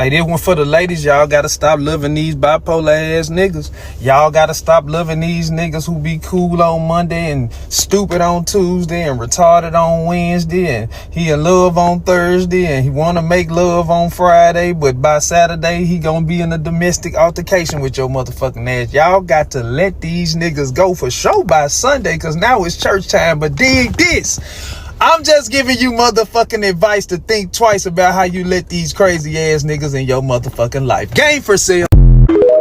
Hey, this one for the ladies. Y'all gotta stop loving these bipolar ass niggas. Y'all gotta stop loving these niggas who be cool on Monday and stupid on Tuesday and retarded on Wednesday, and he in love on Thursday and he wanna make love on Friday, but by Saturday he gonna be in a domestic altercation with your motherfucking ass. Y'all got to let these niggas go for sure by Sunday, cause now it's church time. But dig this, I'm just giving you motherfucking advice to think twice about how you let these crazy ass niggas in your motherfucking life. Game for sale.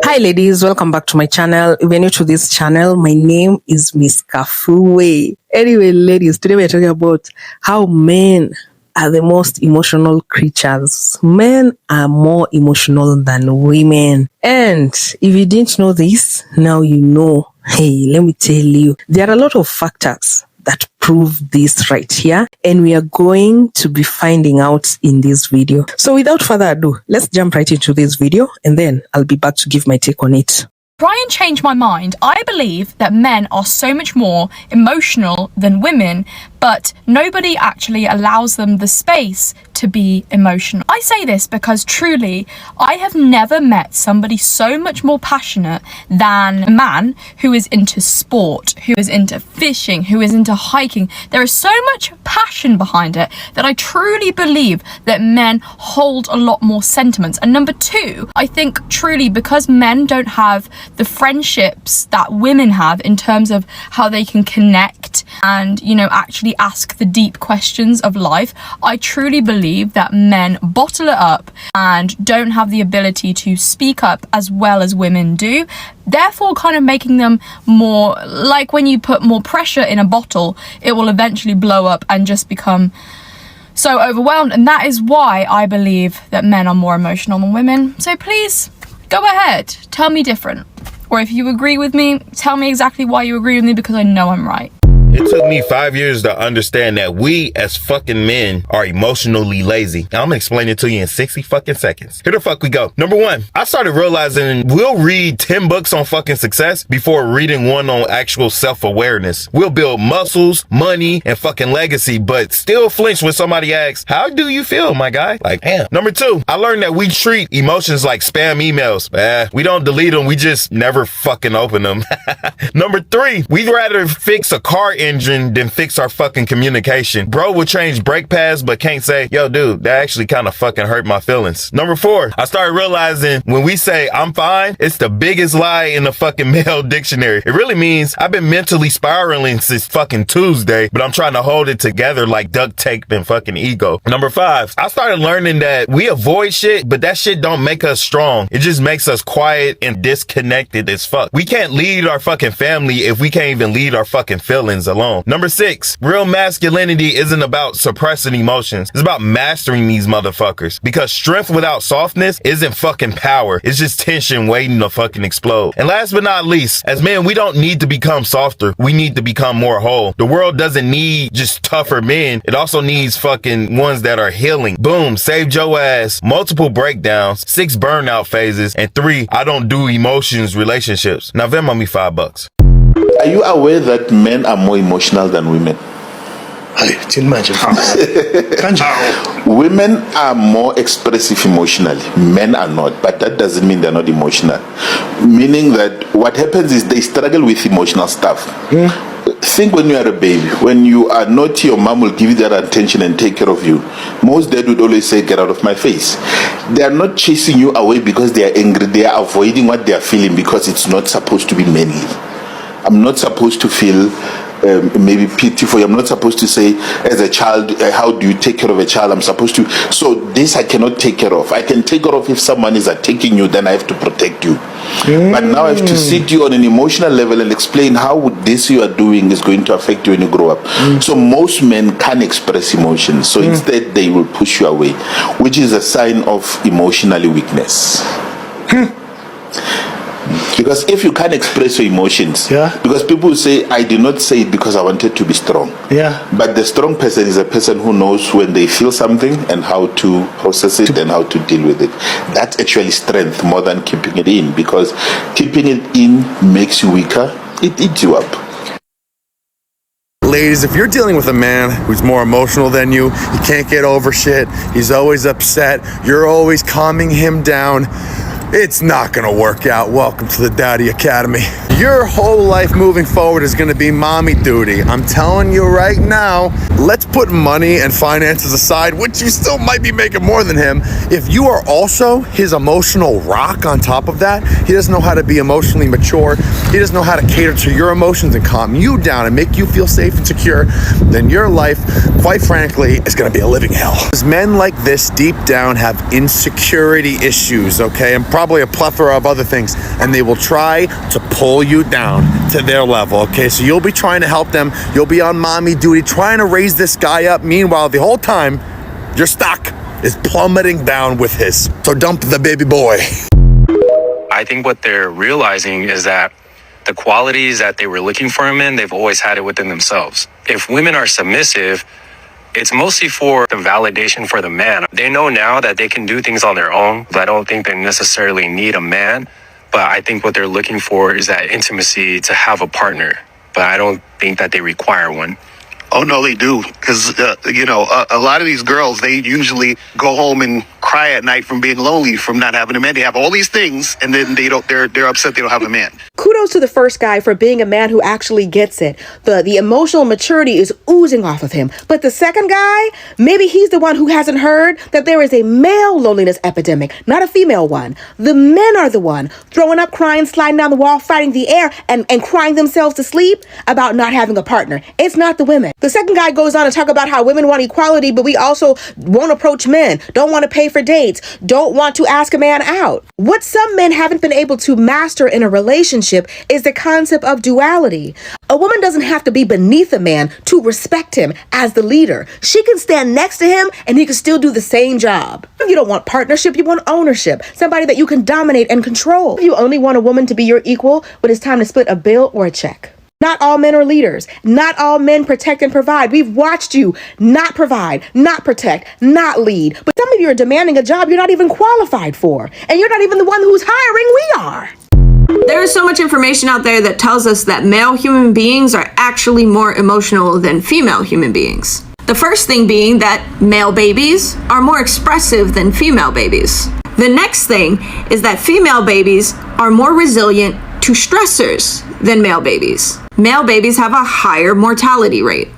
Hi ladies, welcome back to my channel. If you're new to this channel, my name is Miss Kafue. Anyway ladies, today we're talking about how men are the most emotional creatures. Men are more emotional than women. And if you didn't know this, now you know. Hey, let me tell you, there are a lot of factors that prove this right here, and we are going to be finding out in this video. So without further ado, let's jump right into this video, and then I'll be back to give my take on it. Try and change my mind. I believe that men are so much more emotional than women, but nobody actually allows them the space to be emotional. I say this because truly, I have never met somebody so much more passionate than a man who is into sport, who is into fishing, who is into hiking. There is so much passion behind it that I truly believe that men hold a lot more sentiments. And number two, I think truly because men don't have the friendships that women have in terms of how they can connect and, you know, actually ask the deep questions of life, I truly believe that men bottle it up and don't have the ability to speak up as well as women do, therefore kind of making them more like when you put more pressure in a bottle, it will eventually blow up and just become so overwhelmed. And that is why I believe that men are more emotional than women. So please go ahead, tell me different, or if you agree with me, tell me exactly why you agree with me, because I know I'm right. It took me 5 years to understand that we as fucking men are emotionally lazy. Now I'm gonna explain it to you in 60 fucking seconds. Here the fuck we go. Number one, I started realizing we'll read 10 books on fucking success before reading one on actual self-awareness. We'll build muscles, money, and fucking legacy, but still flinch when somebody asks, how do you feel, my guy? Like, damn. Number two, I learned that we treat emotions like spam emails. We don't delete them, we just never fucking open them. Number three, we'd rather fix a car engine than fix our fucking communication. Bro will change brake pads but can't say, yo dude, that actually kind of fucking hurt my feelings. Number four, I started realizing when we say I'm fine, it's the biggest lie in the fucking male dictionary. It really means I've been mentally spiraling since fucking Tuesday, but I'm trying to hold it together like duct tape and fucking ego. Number five, I started learning that we avoid shit, but that shit don't make us strong. It just makes us quiet and disconnected as fuck. We can't lead our fucking family if we can't even lead our fucking feelings alone. Number six, real masculinity isn't about suppressing emotions. It's about mastering these motherfuckers, because strength without softness isn't fucking power. It's just tension waiting to fucking explode. And last but not least, as men, we don't need to become softer. We need to become more whole. The world doesn't need just tougher men. It also needs fucking ones that are healing. Boom, saved your ass, multiple breakdowns, 6 burnout phases, and 3, I don't do emotions relationships. Now Venmo me $5. Are you aware that men are more emotional than women? Women are more expressive emotionally. Men are not, but that doesn't mean they're not emotional. Meaning that what happens is they struggle with emotional stuff. Think when you are a baby, when you are naughty, your mom will give you that attention and take care of you. Most dad would always say, get out of my face. They are not chasing you away because they are angry. They are avoiding what they are feeling because it's not supposed to be manly. I'm not supposed to feel maybe pity for you. I'm not supposed to say, as a child, how do you take care of a child? I'm supposed to. So this I cannot take care of. I can take care of if someone is attacking you, then I have to protect you. But now I have to sit you on an emotional level and explain how this you are doing is going to affect you when you grow up. So most men can't express emotions. So instead they will push you away, which is a sign of emotional weakness. Because if you can't express your emotions, because people say, I did not say it because I wanted to be strong. But the strong person is a person who knows when they feel something and how to process it and how to deal with it. That's actually strength more than keeping it in, because keeping it in makes you weaker. It eats you up. ladies, if you're dealing with a man who's more emotional than you, he can't get over shit, he's always upset, you're always calming him down, it's not gonna work out. Welcome to the Daddy Academy. Your whole life moving forward is gonna be mommy duty. I'm telling you right now, let's put money and finances aside, which you still might be making more than him. If you are also his emotional rock on top of that, he doesn't know how to be emotionally mature, he doesn't know how to cater to your emotions and calm you down and make you feel safe and secure, then your life, quite frankly, is gonna be a living hell. Because men like this deep down have insecurity issues, okay? And probably a plethora of other things, and they will try to pull you down to their level, okay? So you'll be trying to help them, you'll be on mommy duty, trying to raise this guy up. Meanwhile, the whole time, your stock is plummeting down with his. So dump the baby boy. I think what they're realizing is that the qualities that they were looking for in men, they've always had it within themselves. If women are submissive, it's mostly for the validation for the man. They know now that they can do things on their own. I don't think they necessarily need a man, but I think what they're looking for is that intimacy to have a partner. But I don't think that they require one. Oh, no, they do. Because, a lot of these girls, they usually go home and cry at night from being lonely, from not having a man. They have all these things, and then they're upset they don't have a man. Kudos to the first guy for being a man who actually gets it. The emotional maturity is oozing off of him. But the second guy, maybe he's the one who hasn't heard that there is a male loneliness epidemic, not a female one. The men are the one throwing up, crying, sliding down the wall, fighting the air, and crying themselves to sleep about not having a partner. It's not the women. The second guy goes on to talk about how women want equality, but we also won't approach men, don't want to pay for dates, don't want to ask a man out. What some men haven't been able to master in a relationship is the concept of duality. A woman doesn't have to be beneath a man to respect him as the leader. She can stand next to him and he can still do the same job. You don't want partnership, you want ownership, somebody that you can dominate and control. You only want a woman to be your equal when it's time to split a bill or a check. Not all men are leaders. Not all men protect and provide. We've watched you not provide, not protect, not lead. But some of you are demanding a job you're not even qualified for. And you're not even the one who's hiring, we are. There is so much information out there that tells us that male human beings are actually more emotional than female human beings. The first thing being that male babies are more expressive than female babies. The next thing is that female babies are more resilient to stressors than male babies. Male babies have a higher mortality rate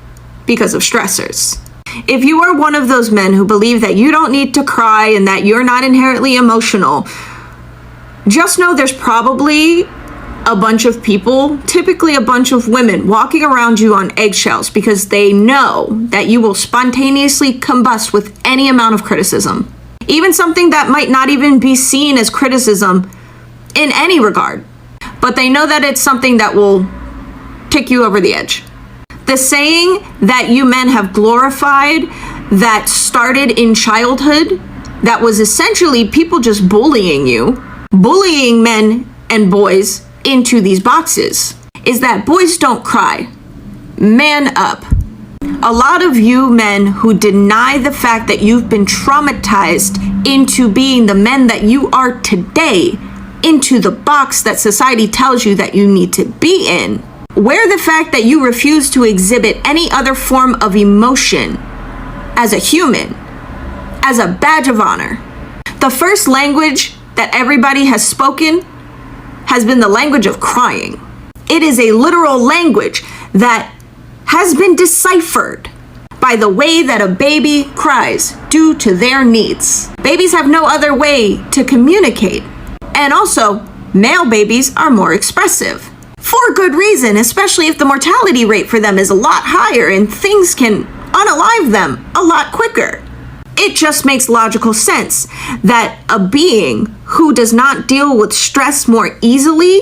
because of stressors. If you are one of those men who believe that you don't need to cry and that you're not inherently emotional, just know there's probably a bunch of people, typically a bunch of women, walking around you on eggshells because they know that you will spontaneously combust with any amount of criticism. Even something that might not even be seen as criticism in any regard. But they know that it's something that will kick you over the edge. The saying that you men have glorified that started in childhood, that was essentially people just bullying you, bullying men and boys into these boxes, is that boys don't cry. Man up. A lot of you men who deny the fact that you've been traumatized into being the men that you are today, into the box that society tells you that you need to be in, wear the fact that you refuse to exhibit any other form of emotion as a human, as a badge of honor. The first language that everybody has spoken has been the language of crying. It is a literal language that has been deciphered by the way that a baby cries due to their needs. Babies have no other way to communicate. And also, male babies are more expressive. For good reason, especially if the mortality rate for them is a lot higher and things can unalive them a lot quicker. It just makes logical sense that a being who does not deal with stress more easily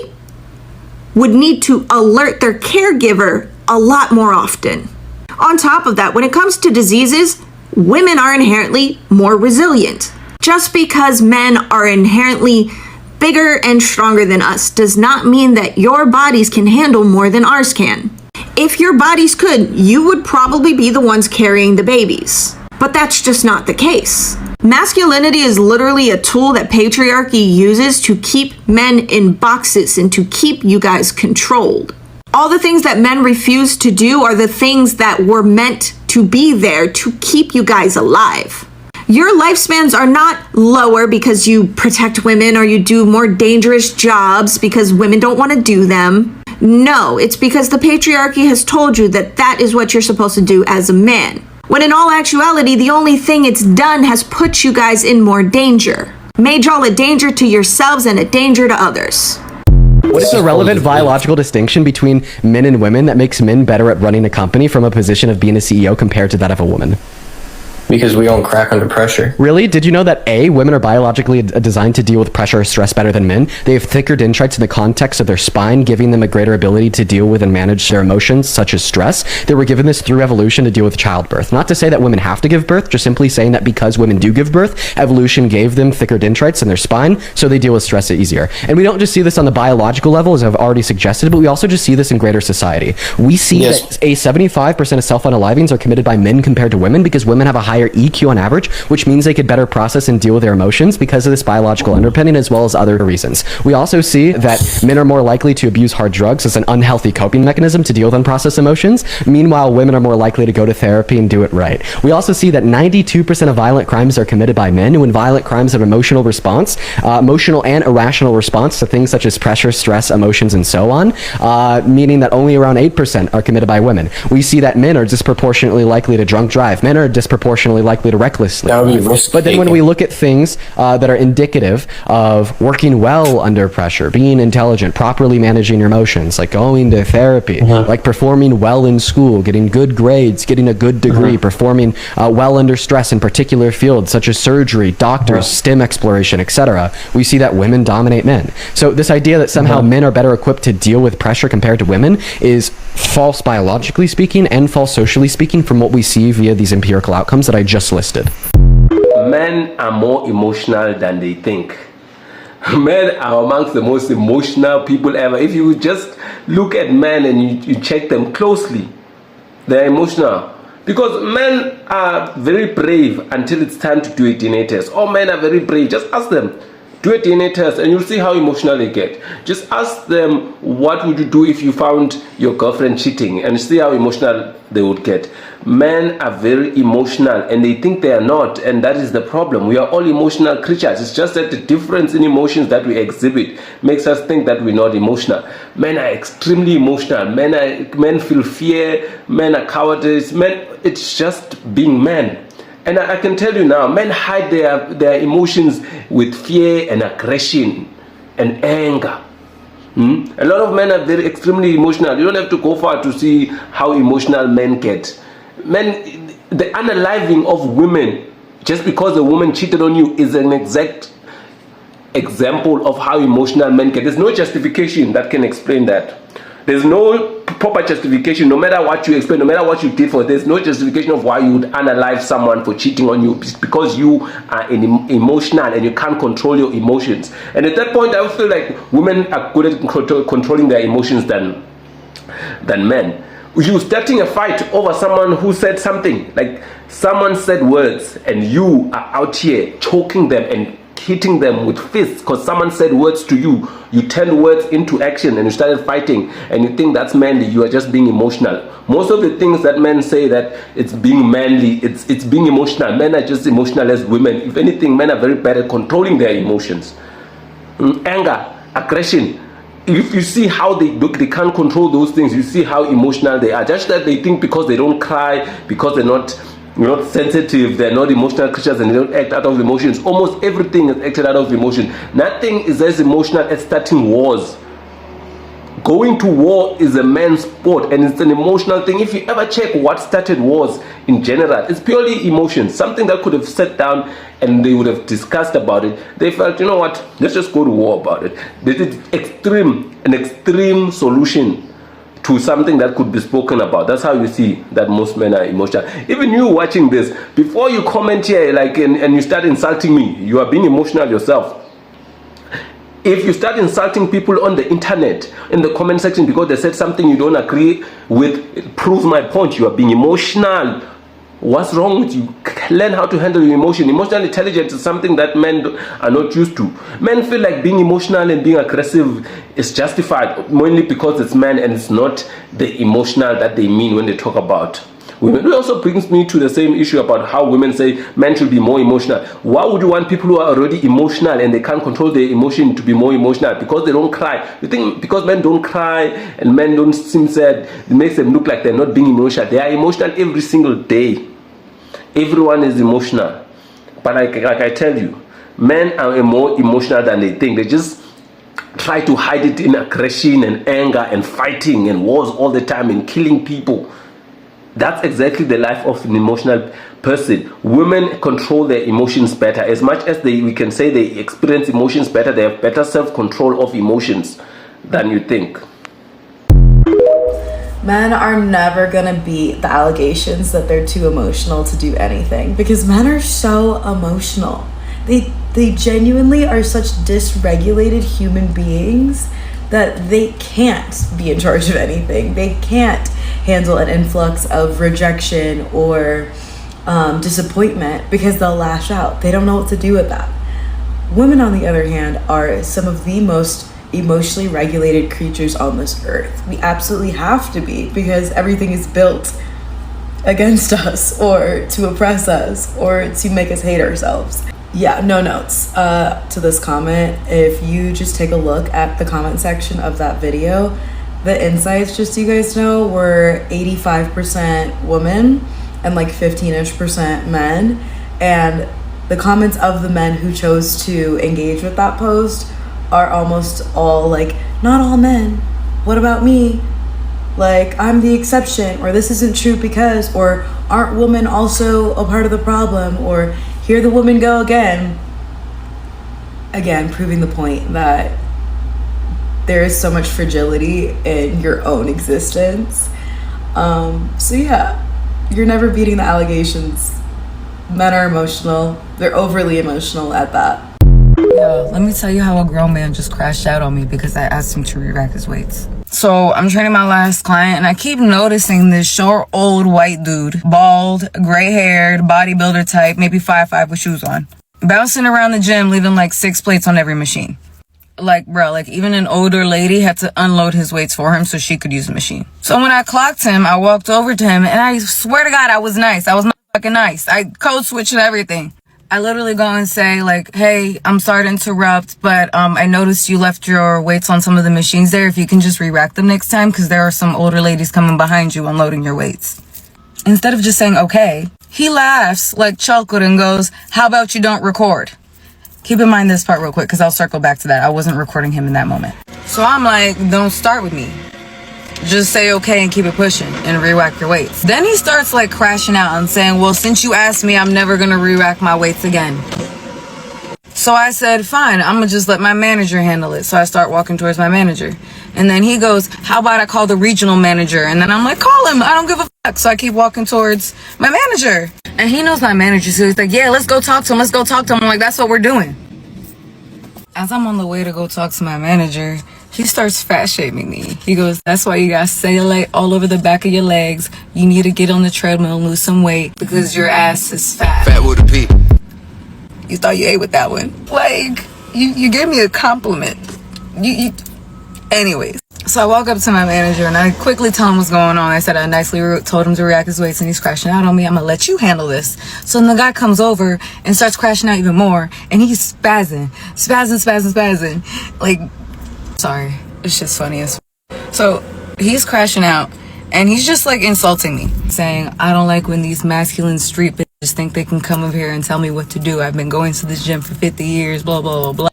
would need to alert their caregiver a lot more often. On top of that, when it comes to diseases, women are inherently more resilient. Just because men are inherently bigger and stronger than us does not mean that your bodies can handle more than ours can. If your bodies could, you would probably be the ones carrying the babies. But that's just not the case. Masculinity is literally a tool that patriarchy uses to keep men in boxes and to keep you guys controlled. All the things that men refuse to do are the things that were meant to be there to keep you guys alive. Your lifespans are not lower because you protect women or you do more dangerous jobs because women don't want to do them. No, it's because the patriarchy has told you that that is what you're supposed to do as a man. When in all actuality, the only thing it's done has put you guys in more danger. Made y'all a danger to yourselves and a danger to others. What is the relevant biological distinction between men and women that makes men better at running a company from a position of being a CEO compared to that of a woman? Because we don't crack under pressure. Really? Did you know that A, women are biologically designed to deal with pressure or stress better than men? They have thicker dendrites in the context of their spine, giving them a greater ability to deal with and manage their emotions, such as stress. They were given this through evolution to deal with childbirth. Not to say that women have to give birth, just simply saying that because women do give birth, evolution gave them thicker dendrites in their spine, so they deal with stress easier. And we don't just see this on the biological level, as I've already suggested, but we also just see this in greater society. We see that a 75% of self-unalivings are committed by men compared to women because women have a higher EQ on average, which means they could better process and deal with their emotions because of this biological underpinning as well as other reasons. We also see that men are more likely to abuse hard drugs as an unhealthy coping mechanism to deal with unprocessed emotions. Meanwhile, women are more likely to go to therapy and do it right. We also see that 92% of violent crimes are committed by men, who in violent crimes have emotional response, emotional and irrational response to things such as pressure, stress, emotions, and so on, meaning that only around 8% are committed by women. We see that men are disproportionately likely to drunk drive. Men are disproportionately likely to recklessly. But then when we look at things that are indicative of working well under pressure, being intelligent, properly managing your emotions, like going to therapy, like performing well in school, getting good grades, getting a good degree, performing well under stress in particular fields such as surgery, doctors, STEM exploration, etc., we see that women dominate men. So this idea that somehow men are better equipped to deal with pressure compared to women is false biologically speaking and false socially speaking from what we see via these empirical outcomes that I just listed. Men are more emotional than they think. Men are amongst the most emotional people ever. If you just look at men and you check them closely, they're emotional. Because men are very brave until it's time to do a DNA test. All men are very brave. Just ask them, do a DNA test and you'll see how emotional they get. Just ask them, what would you do if you found your girlfriend cheating, and see how emotional they would get. Men are very emotional and they think they are not, and that is the problem. We are all emotional creatures. It's just that the difference in emotions that we exhibit makes us think that we're not emotional. Men are extremely emotional. Men feel fear. Men are cowardice. Men, it's just being men. And I can tell you now, men hide their emotions with fear and aggression and anger. A lot of men are very extremely emotional. You don't have to go far to see how emotional men get. Men, the unaliving of women just because a woman cheated on you is an exact example of how emotional men get. There's no justification that can explain that. There's no proper justification, no matter what you explain, no matter what you did for, there's no justification of why you would unalive someone for cheating on you, because you are emotional and you can't control your emotions. And at that point, I feel like women are good at controlling their emotions than men. You starting a fight over someone who said something, like someone said words and you are out here choking them and hitting them with fists because someone said words to you. You turned words into action and you started fighting, and you think that's manly. You are just being emotional. Most of the things that men say that it's being manly, it's being emotional. Men are just emotional as women. If anything, men are very bad at controlling their emotions. Anger, aggression. If you see how they can't control those things, you see how emotional they are. Just that they think because they don't cry, because they're not sensitive, they're not emotional creatures, and they don't act out of emotions. Almost everything is acted out of emotion. Nothing is as emotional as starting wars. Going to war is a man's sport, and it's an emotional thing. If you ever check what started wars in general, it's purely emotions. Something that could have sat down and they would have discussed about it. They felt, you know what, let's just go to war about it. They did an extreme solution to something that could be spoken about. That's how you see that most men are emotional. Even you watching this, before you comment here and you start insulting me, you are being emotional yourself. If you start insulting people on the internet, in the comment section, because they said something you don't agree with, it proves my point. You are being emotional. What's wrong with you? Learn how to handle your emotion. Emotional intelligence is something that men are not used to. Men feel like being emotional and being aggressive is justified mainly because it's men and it's not the emotional that they mean when they talk about women. It also brings me to the same issue about how women say men should be more emotional. Why would you want people who are already emotional and they can't control their emotion to be more emotional? Because they don't cry. You think because men don't cry and men don't seem sad, it makes them look like they're not being emotional. They are emotional every single day. Everyone is emotional. But like I tell you, men are more emotional than they think. They just try to hide it in aggression and anger and fighting and wars all the time and killing people. That's exactly the life of an emotional person. Women control their emotions better. As much as we can say they experience emotions better, they have better self-control of emotions than you think. Men are never gonna beat the allegations that they're too emotional to do anything, because men are so emotional. They genuinely are such dysregulated human beings that they can't be in charge of anything. They can't handle an influx of rejection or disappointment because they'll lash out. They don't know what to do with that. Women, on the other hand, are some of the most emotionally regulated creatures on this earth. We absolutely have to be, because everything is built against us or to oppress us or to make us hate ourselves. Yeah, no notes to this comment. If you just take a look at the comment section of that video, the insights, just so you guys know, were 85% women and like 15-ish% men. And the comments of the men who chose to engage with that post are almost all like, not all men, what about me? Like, I'm the exception, or this isn't true because, or aren't women also a part of the problem, or here the women go again. Again, proving the point that there is so much fragility in your own existence. So yeah, you're never beating the allegations. Men are emotional. They're overly emotional at that. Yo, let me tell you how a grown man just crashed out on me because I asked him to re-rack his weights. So I'm training my last client and I keep noticing this short, old white dude, bald, gray haired, bodybuilder type, maybe 5'5" with shoes on, bouncing around the gym, leaving like 6 plates on every machine. Like, bro, like even an older lady had to unload his weights for him so she could use the machine. So when I clocked him, I walked over to him and I swear to God, I was nice. I was fucking nice. I code switched and everything. I literally go and say like, hey, I'm sorry to interrupt, but I noticed you left your weights on some of the machines there. If you can just re-rack them next time, because there are some older ladies coming behind you unloading your weights. Instead of just saying, okay, he laughs like chocolate and goes, how about you don't record? Keep in mind this part real quick, because I'll circle back to that. I wasn't recording him in that moment. So I'm like, don't start with me. Just say okay and keep it pushing and re-rack your weights. Then he starts like crashing out and saying, well, since you asked me, I'm never gonna re-rack my weights again. So I said, fine, I'm gonna just let my manager handle it. So I start walking towards my manager. And then he goes, how about I call the regional manager? And then I'm like, call him, I don't give a fuck. So I keep walking towards my manager. And he knows my manager, so he's like, yeah, let's go talk to him, let's go talk to him. I'm like, that's what we're doing. As I'm on the way to go talk to my manager, he starts fat shaming me. He goes, that's why you got cellulite all over the back of your legs. You need to get on the treadmill and lose some weight because your ass is fat. Fat with a P. You thought you ate with that one. Like, you gave me a compliment. Anyways. So I walk up to my manager and I quickly tell him what's going on. I said I nicely told him to react his weights and he's crashing out on me. I'm gonna let you handle this. So then the guy comes over and starts crashing out even more and he's spazzing. Like, sorry, it's just funny as so he's crashing out and he's just like insulting me, saying I don't like when these masculine street bitches think they can come over here and tell me what to do. I've been going to this gym for 50 years, blah blah blah blah.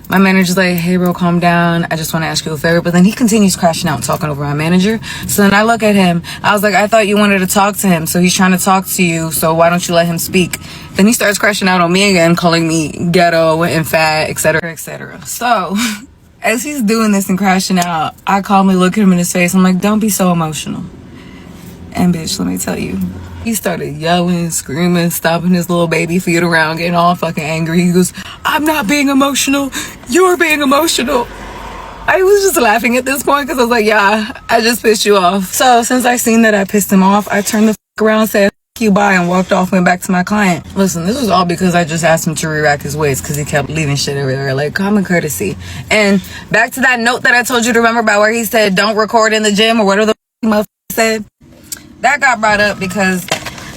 My manager's like, hey bro, calm down, I just want to ask you a favor. But then he continues crashing out and talking over my manager. So then I look at him, I was like, I thought you wanted to talk to him, so he's trying to talk to you, so why don't you let him speak? Then he starts crashing out on me again, calling me ghetto and fat, etc etc. So as he's doing this and crashing out, I calmly look at him in his face. I'm like, don't be so emotional. And bitch, let me tell you, he started yelling, screaming, stomping his little baby feet around, getting all fucking angry. He goes, I'm not being emotional, you're being emotional. I was just laughing at this point because I was like, yeah, I just pissed you off. So since I seen that I pissed him off, I turned the fuck around and said, you by and walked off, went back to my client. Listen, this was all because I just asked him to re-rack his weights because he kept leaving shit everywhere, like common courtesy. And back to that note that I told you to remember about where he said don't record in the gym or whatever the motherfucker said. That got brought up because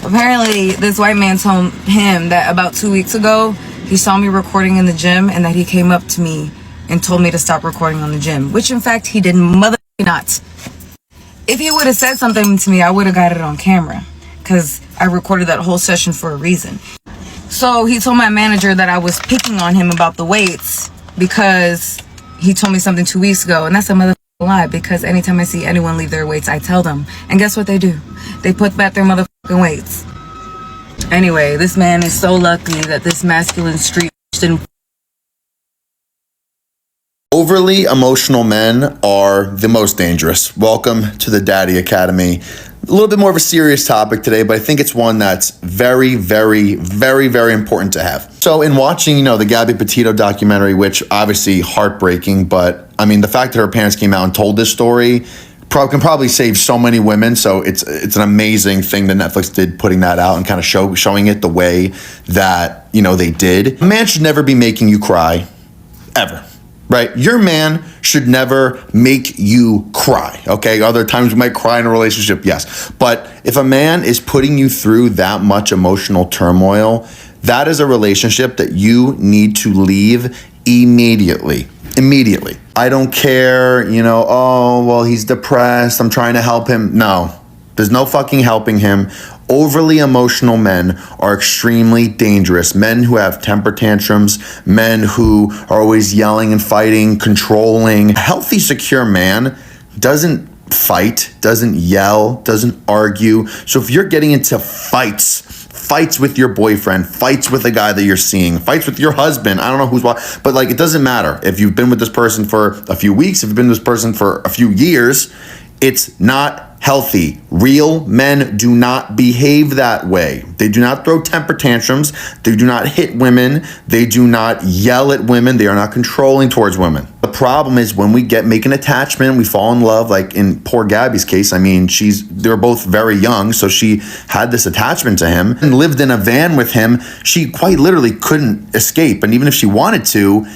apparently this white man told him that about 2 weeks ago he saw me recording in the gym and that he came up to me and told me to stop recording on the gym, which in fact he did mother not. If he would have said something to me, I would have got it on camera because I recorded that whole session for a reason. So he told my manager that I was picking on him about the weights because he told me something 2 weeks ago, and that's a motherfucking lie because anytime I see anyone leave their weights, I tell them. And guess what they do? They put back their motherfucking weights. Anyway, this man is so lucky that this masculine street didn't. Overly emotional men are the most dangerous. Welcome to the Daddy Academy. A little bit more of a serious topic today, but I think it's one that's very, very, very, very important to have. So in watching, the Gabby Petito documentary, which obviously heartbreaking, but I mean, the fact that her parents came out and told this story can probably save so many women. So it's an amazing thing that Netflix did, putting that out and kind of showing it the way that, they did. A man should never be making you cry, ever. Right? Your man should never make you cry, okay? Other times you might cry in a relationship, yes. But if a man is putting you through that much emotional turmoil, that is a relationship that you need to leave immediately. Immediately. I don't care, oh, well, he's depressed, I'm trying to help him. No, there's no fucking helping him. Overly emotional men are extremely dangerous. Men who have temper tantrums, men who are always yelling and fighting, controlling. A healthy, secure man doesn't fight, doesn't yell, doesn't argue. So if you're getting into fights with your boyfriend, fights with a guy that you're seeing, fights with your husband, I don't know who's what, but it doesn't matter. If you've been with this person for a few weeks, if you've been with this person for a few years, it's not healthy. Real men do not behave that way. They do not throw temper tantrums. They do not hit women. They do not yell at women. They are not controlling towards women. The problem is when we make an attachment, we fall in love, like in poor Gabby's case. I mean, they were both very young, so she had this attachment to him and lived in a van with him. She quite literally couldn't escape. And even if she wanted to,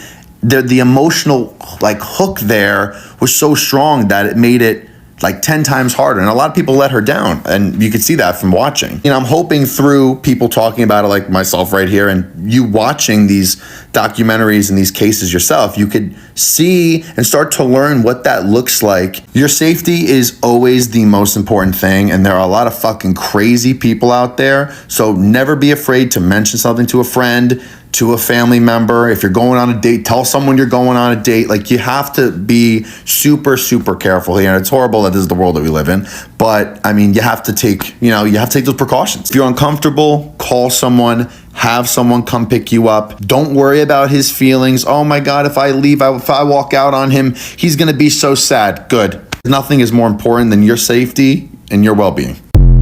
the emotional hook there was so strong that it made it 10 times harder. And a lot of people let her down. And you could see that from watching. I'm hoping through people talking about it like myself right here and you watching these documentaries and these cases yourself, you could see and start to learn what that looks like. Your safety is always the most important thing. And there are a lot of fucking crazy people out there. So never be afraid to mention something to a friend, to a family member. If you're going on a date, tell someone you're going on a date. You have to be super, super careful here. And it's horrible that this is the world that we live in. But I mean, you have to take those precautions. If you're uncomfortable, call someone, have someone come pick you up. Don't worry about his feelings. Oh my God, if I leave, if I walk out on him, he's going to be so sad. Good. Nothing is more important than your safety and your well-being.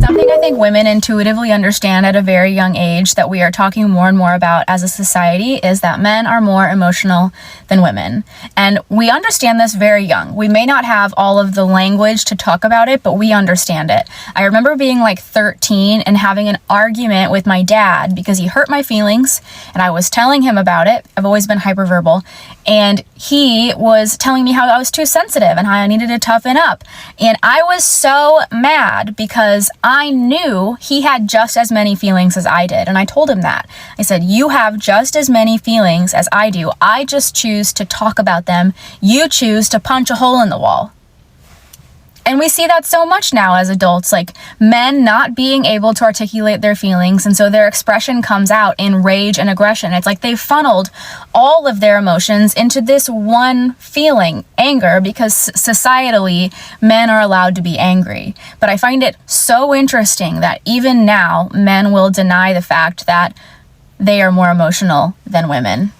Something I think women intuitively understand at a very young age that we are talking more and more about as a society is that men are more emotional than women. And we understand this very young. We may not have all of the language to talk about it, but we understand it. I remember being 13 and having an argument with my dad because he hurt my feelings and I was telling him about it. I've always been hyperverbal. And he was telling me how I was too sensitive and how I needed to toughen up. And I was so mad because I knew he had just as many feelings as I did. And I told him that. I said, you have just as many feelings as I do. I just choose to talk about them. You choose to punch a hole in the wall. And we see that so much now as adults, men not being able to articulate their feelings. And so their expression comes out in rage and aggression. It's like they've funneled all of their emotions into this one feeling, anger, because societally men are allowed to be angry. But I find it so interesting that even now men will deny the fact that they are more emotional than women.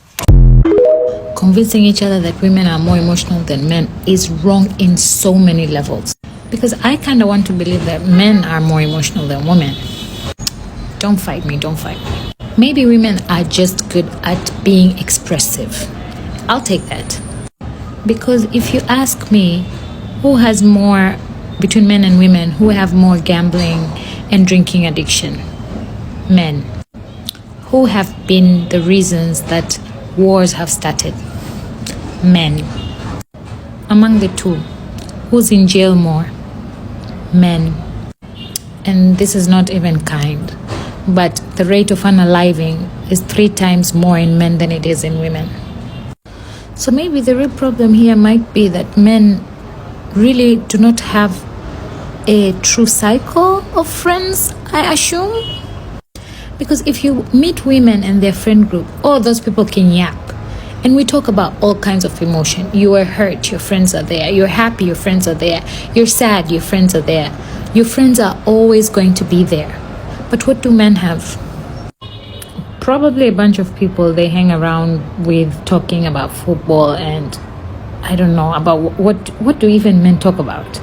Convincing each other that women are more emotional than men is wrong in so many levels. Because I kind of want to believe that men are more emotional than women. Don't fight me. Maybe women are just good at being expressive. I'll take that. Because if you ask me, who has more, between men and women, who have more gambling and drinking addiction? Men. Who have been the reasons that wars have started? Men. Among the two, who's in jail more? Men. And this is not even kind, but the rate of unaliving is 3 times more in men than it is in women. So maybe the real problem here might be that men really do not have a true cycle of friends, I assume. Because if you meet women and their friend group, all those people can yap. And we talk about all kinds of emotion. You are hurt, your friends are there. You're happy, your friends are there. You're sad, your friends are there. Your friends are always going to be there. But what do men have? Probably a bunch of people they hang around with talking about football and I don't know, about what do even men talk about?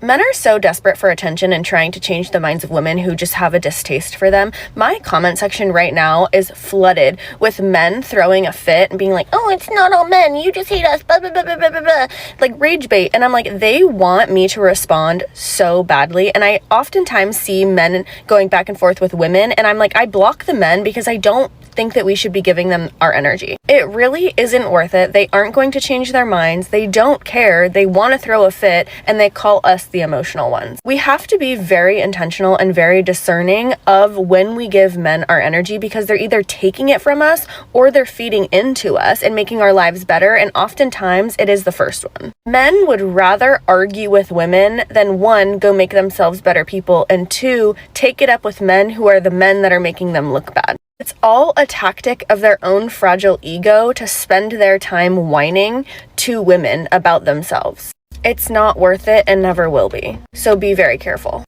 Men are so desperate for attention and trying to change the minds of women who just have a distaste for them. My comment section right now is flooded with men throwing a fit and being like, oh, it's not all men, you just hate us, blah, blah, blah, blah, blah, blah. Like rage bait. And I'm like, they want me to respond so badly. And I oftentimes see men going back and forth with women. And I'm like, I block the men because I don't think that we should be giving them our energy. It really isn't worth it. They aren't going to change their minds. They don't care. They want to throw a fit and they call us the emotional ones. We have to be very intentional and very discerning of when we give men our energy because they're either taking it from us or they're feeding into us and making our lives better. And oftentimes it is the first one. Men would rather argue with women than 1, go make themselves better people, and 2, take it up with men who are the men that are making them look bad. It's all a tactic of their own fragile ego to spend their time whining to women about themselves. It's not worth it and never will be. So be very careful.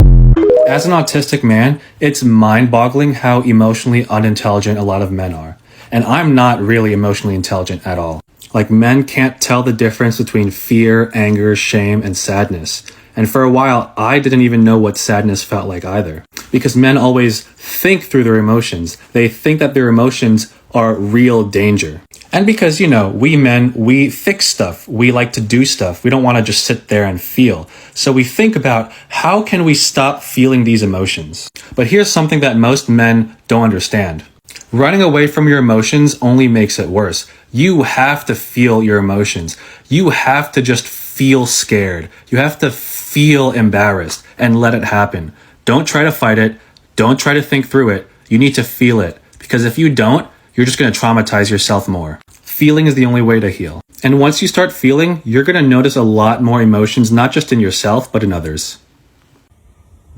As an autistic man, it's mind-boggling how emotionally unintelligent a lot of men are. And I'm not really emotionally intelligent at all. Like, men can't tell the difference between fear, anger, shame, and sadness. And for a while, I didn't even know what sadness felt like either. Because men always think through their emotions. They think that their emotions are real danger. And because, you know, we men, we fix stuff. We like to do stuff. We don't want to just sit there and feel. So we think about how can we stop feeling these emotions? But here's something that most men don't understand. Running away from your emotions only makes it worse. You have to feel your emotions. You have to just feel scared. You have to feel embarrassed and let it happen. Don't try to fight it. Don't try to think through it. You need to feel it. Because if you don't, you're just going to traumatize yourself more. Feeling is the only way to heal. And once you start feeling, you're going to notice a lot more emotions, not just in yourself, but in others.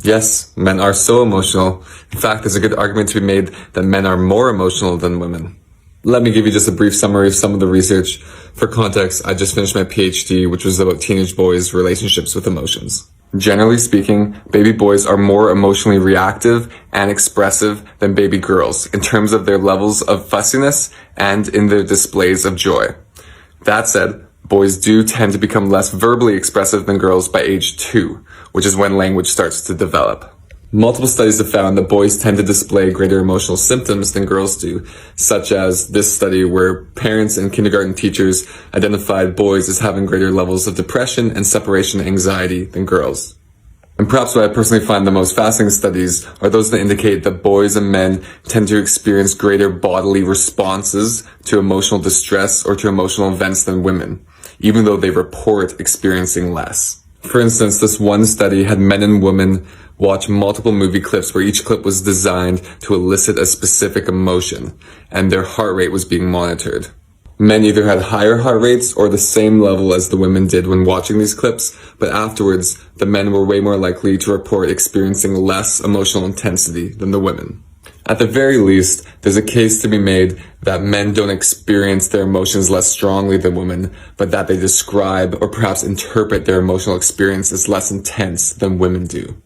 Yes, men are so emotional. In fact, there's a good argument to be made that men are more emotional than women. Let me give you just a brief summary of some of the research. For context, I just finished my PhD, which was about teenage boys' relationships with emotions. Generally speaking, baby boys are more emotionally reactive and expressive than baby girls in terms of their levels of fussiness and in their displays of joy. That said, boys do tend to become less verbally expressive than girls by age 2, which is when language starts to develop. Multiple studies have found that boys tend to display greater emotional symptoms than girls do, such as this study where parents and kindergarten teachers identified boys as having greater levels of depression and separation anxiety than girls. And perhaps what I personally find the most fascinating studies are those that indicate that boys and men tend to experience greater bodily responses to emotional distress or to emotional events than women, even though they report experiencing less. For instance, this one study had men and women watch multiple movie clips where each clip was designed to elicit a specific emotion, and their heart rate was being monitored. Men either had higher heart rates or the same level as the women did when watching these clips, but afterwards, the men were way more likely to report experiencing less emotional intensity than the women. At the very least, there's a case to be made that men don't experience their emotions less strongly than women, but that they describe or perhaps interpret their emotional experience as less intense than women do.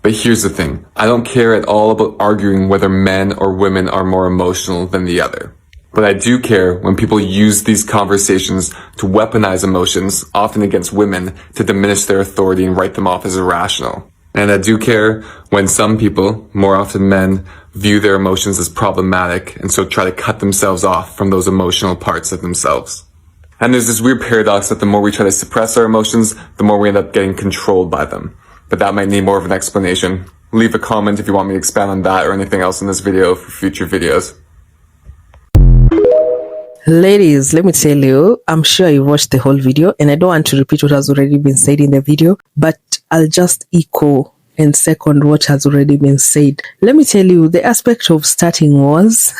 But here's the thing, I don't care at all about arguing whether men or women are more emotional than the other. But I do care when people use these conversations to weaponize emotions, often against women, to diminish their authority and write them off as irrational. And I do care when some people, more often men, view their emotions as problematic and so try to cut themselves off from those emotional parts of themselves. And there's this weird paradox that the more we try to suppress our emotions, the more we end up getting controlled by them. But that might need more of an explanation. leave a comment if you want me to expand on that or anything else in this video for future videos. Ladies, let me tell you, I'm sure you watched the whole video and I don't want to repeat what has already been said in the video, but I'll just echo and second what has already been said. Let me tell you, the aspect of starting wars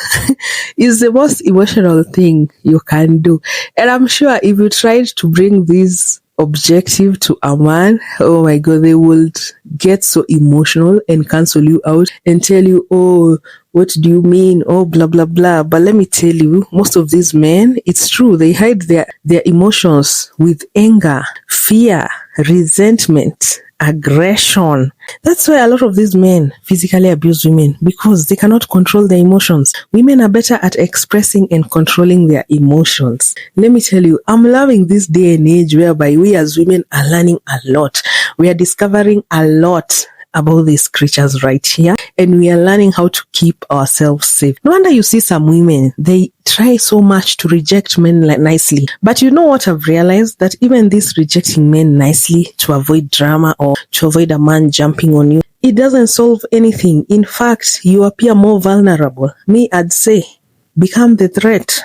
is the most emotional thing you can do. And I'm sure if you tried to bring this objective to a man, oh my god, they would get so emotional and cancel you out and tell you, oh, what do you mean? Oh, blah, blah, blah. But let me tell you, most of these men, it's true, they hide their emotions with anger, fear, resentment, aggression. That's why a lot of these men physically abuse women, because they cannot control their emotions. Women are better at expressing and controlling their emotions. Let me tell you, I'm loving this day and age whereby we as women are learning a lot. We are discovering a lot about these creatures right here, and we are learning how to keep ourselves safe. No wonder you see some women, they try so much to reject men nicely. But you know what I've realized? That even this rejecting men nicely to avoid drama or to avoid a man jumping on you, it doesn't solve anything. In fact, you appear more vulnerable. Me, I'd say, become the threat.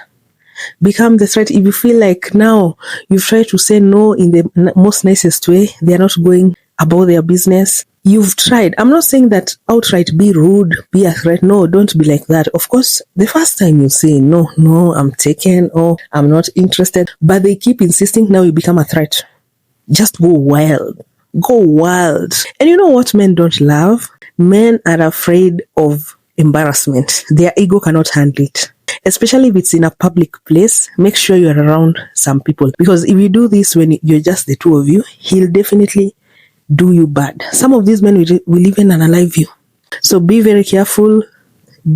Become the threat. If you feel like now you've tried to say no in the most nicest way, they're not going about their business. You've tried. I'm not saying that outright be rude, be a threat. No, don't be like that. Of course, the first time you say no, I'm taken, or I'm not interested, but they keep insisting, now you become a threat. Just go wild. Go wild. And you know what men don't love? Men are afraid of embarrassment. Their ego cannot handle it. Especially if it's in a public place, make sure you're around some people. Because if you do this when you're just the two of you, he'll definitely do you bad. Some of these men will even unalive you. So be very careful,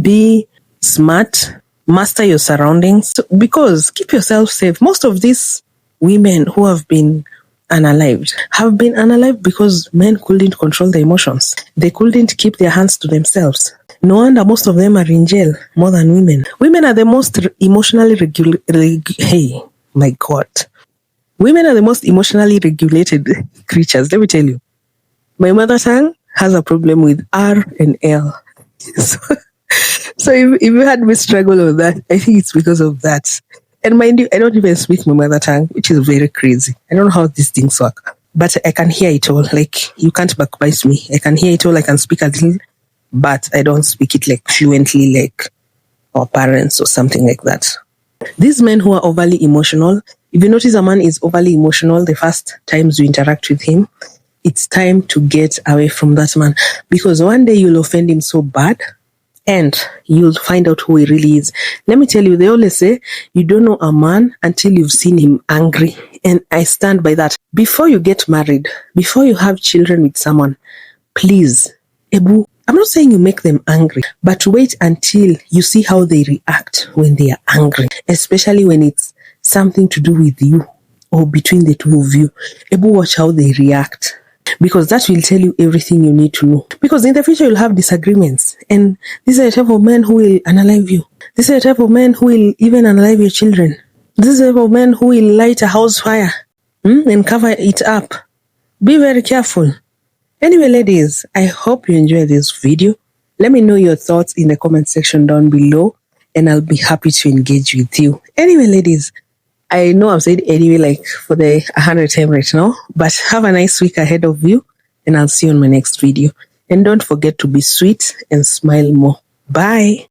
be smart, master your surroundings, because keep yourself safe. Most of these women who have been unalived have been unalived because men couldn't control their emotions. They couldn't keep their hands to themselves. No wonder most of them are in jail more than women. Women are the most emotionally hey, my God. Women are the most emotionally regulated creatures, let me tell you. My mother tongue has a problem with R and L. So if you had me struggle with that, I think it's because of that. And mind you, I don't even speak my mother tongue, which is very crazy. I don't know how these things work. But I can hear it all. Like, you can't backbite me. I can hear it all. I can speak a little, but I don't speak it like fluently like our parents or something like that. These men who are overly emotional, if you notice a man is overly emotional the first times you interact with him, it's time to get away from that man, because one day you'll offend him so bad and you'll find out who he really is. Let me tell you, they always say you don't know a man until you've seen him angry. And I stand by that. Before you get married, before you have children with someone, please, Ebu, I'm not saying you make them angry, but wait until you see how they react when they are angry, especially when it's something to do with you or between the two of you. Ebu, watch how they react, because that will tell you everything you need to know. Because in the future, you'll have disagreements, and these are the type of men who will unalive you. These are the type of men who will even unalive your children. This is the type of men who will light a house fire and cover it up. Be very careful. Anyway, ladies, I hope you enjoyed this video. Let me know your thoughts in the comment section down below, and I'll be happy to engage with you. Anyway, ladies, I know I've said anyway like for the 100th time right now, but have a nice week ahead of you, and I'll see you on my next video. And don't forget to be sweet and smile more. Bye.